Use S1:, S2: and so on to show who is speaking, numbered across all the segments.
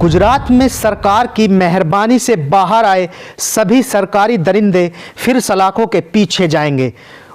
S1: गुजरात में सरकार की मेहरबानी से बाहर आए सभी सरकारी दरिंदे फिर सलाखों के पीछे जाएंगे।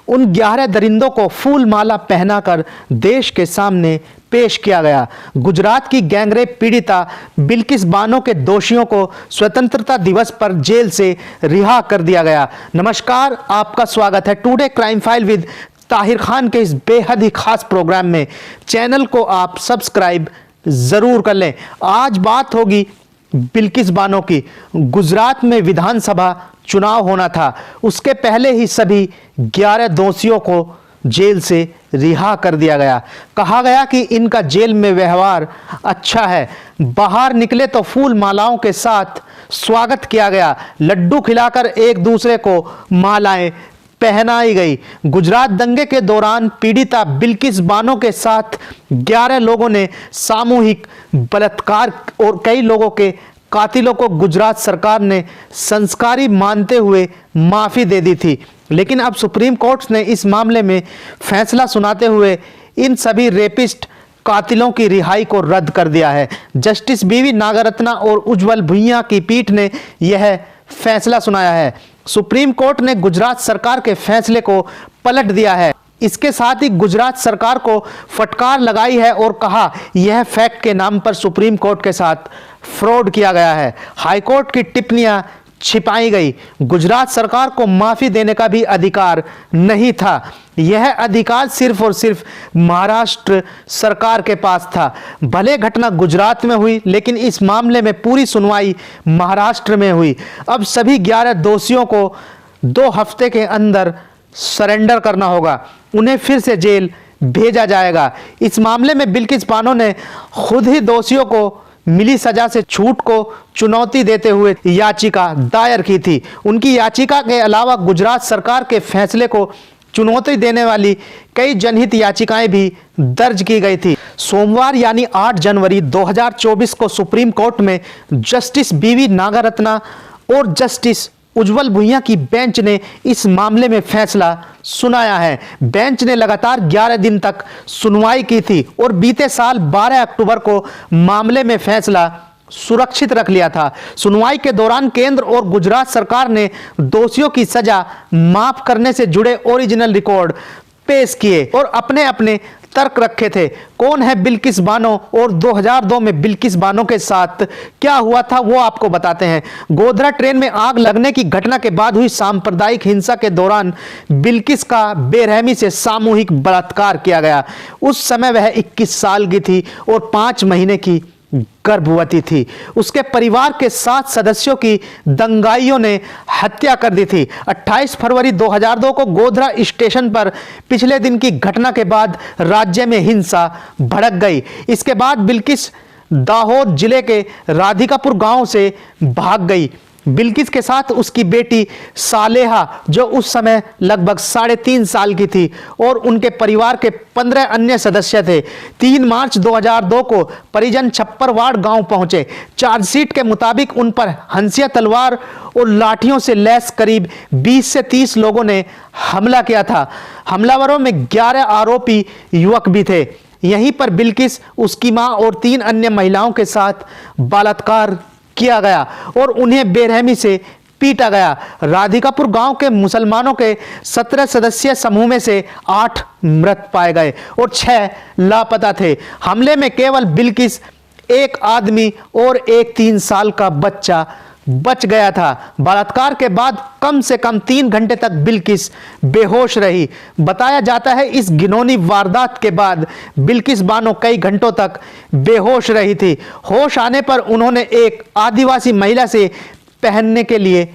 S1: उन 11 दरिंदों को फूल माला पहनाकर देश के सामने पेश किया गया। गुजरात की गैंगरेप पीड़िता बिल्किस बानो के दोषियों को स्वतंत्रता दिवस पर जेल से रिहा कर दिया गया। नमस्कार, आपका स्वागत है today crime file with Tahir Khan के इस बेहद ही खास प्रोग्राम में। चैनल को आप सब्सक्राइब जरूर कर लें। आज बात होगी बिल्किस बानो की। गुजरात में विधानसभा चुनाव होना था, उसके पहले ही सभी 11 दोषियों को जेल से रिहा कर दिया गया। कहा गया कि इनका जेल में व्यवहार अच्छा है। बाहर निकले तो फूल मालाओं के साथ स्वागत किया गया, लड्डू खिलाकर एक दूसरे को मालाएं पहनाई गई। गुजरात दंगे के दौरान पीड़िता बिल्किस बानो के साथ 11 लोगों ने सामूहिक बलात्कार और कई लोगों के कातिलों को गुजरात सरकार ने संस्कारी मानते हुए माफी दे दी थी, लेकिन अब सुप्रीम कोर्ट ने इस मामले में फैसला सुनाते हुए इन सभी रेपिस्ट कातिलों की रिहाई को रद्द कर दिया है। जस्टिस बीवी नागरत्ना और उज्जवल भुइयां की पीठ ने यह फैसला सुनाया है। सुप्रीम कोर्ट ने गुजरात सरकार के फैसले को पलट दिया है। इसके साथ ही गुजरात सरकार को फटकार लगाई है और कहा यह फैक्ट के नाम पर सुप्रीम कोर्ट के साथ फ्रॉड किया गया है। हाईकोर्ट की टिप्पणियां छिपाई गई। गुजरात सरकार को माफी देने का भी अधिकार नहीं था। यह अधिकार सिर्फ और सिर्फ महाराष्ट्र सरकार के पास था। भले घटना गुजरात में हुई, लेकिन इस मामले में पूरी सुनवाई महाराष्ट्र में हुई। अब सभी 11 दोषियों को 2 हफ्ते के अंदर सरेंडर करना होगा। उन्हें फिर से जेल भेजा जाएगा। इस मामले में बिल्किस बानो ने खुद ही दोषियों को मिली सजा से छूट को चुनौती देते हुए याचिका दायर की थी। उनकी याचिका के अलावा गुजरात सरकार के फैसले को चुनौती देने वाली कई जनहित याचिकाएं भी दर्ज की गई थी। सोमवार यानी 8 जनवरी 2024 को सुप्रीम कोर्ट में जस्टिस बीवी नागरत्ना और जस्टिस उज्जवल भुइयां की बेंच ने इस मामले में फैसला सुनाया है। बेंच ने लगातार 11 दिन तक सुनवाई की थी और बीते साल 12 अक्टूबर को मामले में फैसला सुरक्षित रख लिया था। सुनवाई के दौरान केंद्र और गुजरात सरकार ने दोषियों की सजा माफ करने से जुड़े ओरिजिनल रिकॉर्ड पेश किए और अपने अपने तर्क रखे थे। कौन है बिल्किस बानो और 2002 में बिल्किस बानो के साथ क्या हुआ था वो आपको बताते हैं। गोधरा ट्रेन में आग लगने की घटना के बाद हुई सांप्रदायिक हिंसा के दौरान बिल्किस का बेरहमी से सामूहिक बलात्कार किया गया। उस समय वह 21 साल की थी और 5 महीने की गर्भवती थी। उसके परिवार के 7 सदस्यों की दंगाइयों ने हत्या कर दी थी। 28 फरवरी 2002 को गोधरा स्टेशन पर पिछले दिन की घटना के बाद राज्य में हिंसा भड़क गई। इसके बाद बिल्किस दाहोद जिले के राधिकापुर गांव से भाग गई। बिल्किस के साथ उसकी बेटी सालेहा, जो उस समय लगभग 3.5 साल की थी, और उनके परिवार के 15 अन्य सदस्य थे। 3 मार्च 2002 को परिजन छप्परवाड़ गांव पहुंचे। चार्जशीट के मुताबिक उन पर हंसिया तलवार और लाठियों से लैस करीब 20 से 30 लोगों ने हमला किया था। हमलावरों में 11 आरोपी युवक भी थे। यहीं पर बिल्किस, उसकी मां और 3 अन्य महिलाओं के साथ बलात्कार किया गया और उन्हें बेरहमी से पीटा गया। राधिकापुर गांव के मुसलमानों के 17 सदस्यीय समूह में से 8 मृत पाए गए और 6 लापता थे। हमले में केवल बिल्किस, एक आदमी और एक 3 साल का बच्चा बच गया था। बलात्कार के बाद कम से कम 3 घंटे तक बिल्किस बेहोश रही। बताया जाता है इस घिनौनी वारदात के बाद बिल्किस बानो कई घंटों तक बेहोश रही थी। होश आने पर उन्होंने एक आदिवासी महिला से पहनने के लिए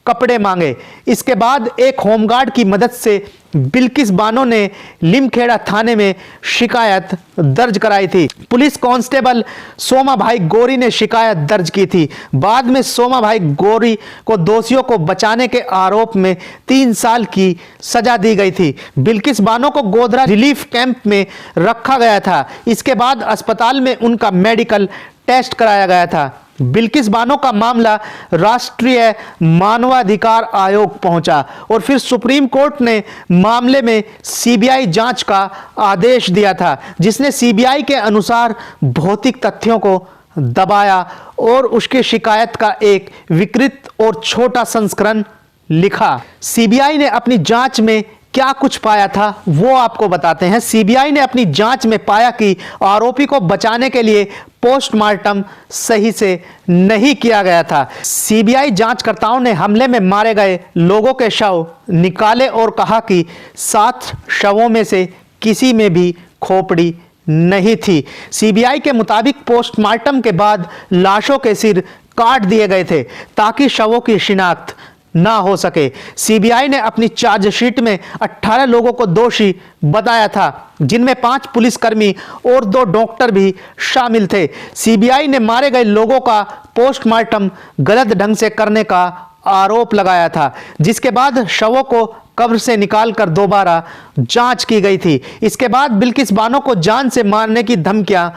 S1: कपड़े मांगे। इसके बाद एक होमगार्ड की मदद से बिल्किस बानो ने लिमखेड़ा थाने में शिकायत दर्ज कराई थी। पुलिस कांस्टेबल सोमा भाई गोरी ने शिकायत दर्ज की थी। बाद में सोमा भाई गोरी को दोषियों को बचाने के आरोप में 3 साल की सजा दी गई थी। बिल्किस बानो को गोधरा रिलीफ कैंप में रखा गया था। इसके बाद अस्पताल में उनका मेडिकल टेस्ट कराया गया था। बिल्किस बानो का मामला राष्ट्रीय मानवाधिकार आयोग पहुंचा और फिर सुप्रीम कोर्ट ने मामले में सीबीआई जांच का आदेश दिया था, जिसने सीबीआई के अनुसार भौतिक तथ्यों को दबाया और उसकी शिकायत का एक विकृत और छोटा संस्करण लिखा। सीबीआई ने अपनी जांच में क्या कुछ पाया था वो आपको बताते हैं। सीबीआई ने अपनी जांच में पाया कि आरोपी को बचाने के लिए पोस्टमार्टम सही से नहीं किया गया था। सीबीआई जांचकर्ताओं ने हमले में मारे गए लोगों के शव निकाले और कहा कि 7 शवों में से किसी में भी खोपड़ी नहीं थी। सीबीआई के मुताबिक पोस्टमार्टम के बाद लाशों के सिर काट दिए गए थे ताकि शवों की शिनाख्त ना हो सके। सीबीआई ने अपनी चार्जशीट में 18 लोगों को दोषी बताया था, जिनमें 5 पुलिसकर्मी और 2 डॉक्टर भी शामिल थे। सीबीआई ने मारे गए लोगों का पोस्टमार्टम गलत ढंग से करने का आरोप लगाया था, जिसके बाद शवों को कब्र से निकालकर दोबारा जांच की गई थी। इसके बाद बिल्किस बानो को जान से मारने की धमकियां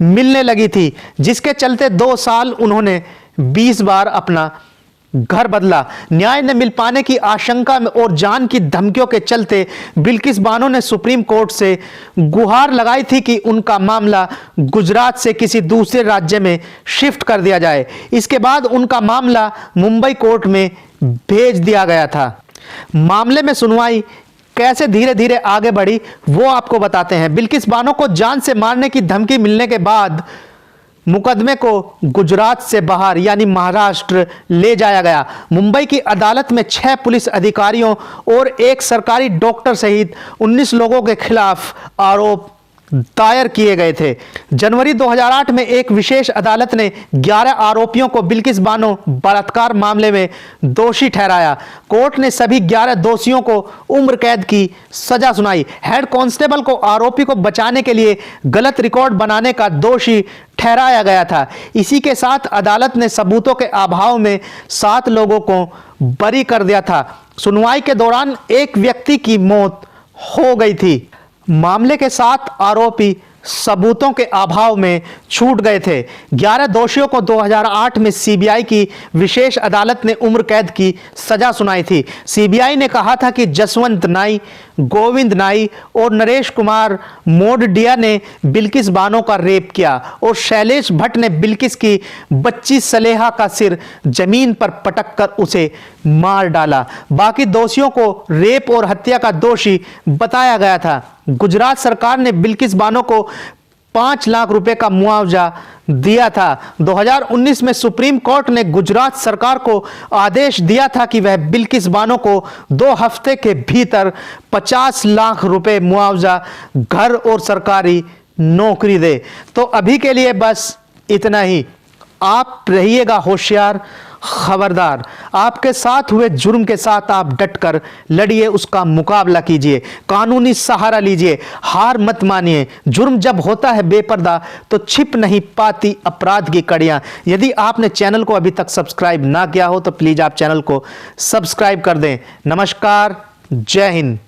S1: मिलने लगी थी, जिसके चलते 2 साल उन्होंने 20 बार अपना घर बदला। न्याय न मिल पाने की आशंका में और जान की धमकियों के चलते बिल्किस बानो ने सुप्रीम कोर्ट से गुहार लगाई थी कि उनका मामला गुजरात से किसी दूसरे राज्य में शिफ्ट कर दिया जाए। इसके बाद उनका मामला मुंबई कोर्ट में भेज दिया गया था। मामले में सुनवाई कैसे धीरे धीरे आगे बढ़ी वो आपको बताते हैं। बिल्किस बानो को जान से मारने की धमकी मिलने के बाद मुकदमे को गुजरात से बाहर यानी महाराष्ट्र ले जाया गया। मुंबई की अदालत में 6 पुलिस अधिकारियों और 1 सरकारी डॉक्टर सहित 19 लोगों के खिलाफ आरोप दायर किए गए थे। जनवरी 2008 में एक विशेष अदालत ने 11 आरोपियों को बिल्किस बानो बलात्कार मामले में दोषी ठहराया। कोर्ट ने सभी 11 दोषियों को उम्र कैद की सजा सुनाई। हेड कांस्टेबल को आरोपी को बचाने के लिए गलत रिकॉर्ड बनाने का दोषी ठहराया गया था। इसी के साथ अदालत ने सबूतों के अभाव में 7 लोगों को बरी कर दिया था। सुनवाई के दौरान एक व्यक्ति की मौत हो गई थी। मामले के 7 आरोपी सबूतों के अभाव में छूट गए थे। 11 दोषियों को 2008 में सीबीआई की विशेष अदालत ने उम्र कैद की सजा सुनाई थी। सीबीआई ने कहा था कि जसवंत नाई, गोविंद नाई और नरेश कुमार मोडडिया ने बिल्किस बानो का रेप किया और शैलेश भट्ट ने बिल्किस की बच्ची सलेहा का सिर जमीन पर पटक कर उसे मार डाला। बाकी दोषियों को रेप और हत्या का दोषी बताया गया था। गुजरात सरकार ने बिल्किस बानो को 5 लाख रुपए का मुआवजा दिया था। 2019 में सुप्रीम कोर्ट ने गुजरात सरकार को आदेश दिया था कि वह बिल्किस बानो को 2 हफ्ते के भीतर 50 लाख रुपए मुआवजा, घर और सरकारी नौकरी दे। तो अभी के लिए बस इतना ही। आप रहिएगा होशियार, खबरदार। आपके साथ हुए जुर्म के साथ आप डटकर लड़िए, उसका मुकाबला कीजिए, कानूनी सहारा लीजिए, हार मत मानिए। जुर्म जब होता है बेपर्दा तो छिप नहीं पाती अपराध की कड़ियां। यदि आपने चैनल को अभी तक सब्सक्राइब ना किया हो तो प्लीज आप चैनल को सब्सक्राइब कर दें। नमस्कार, जय हिंद।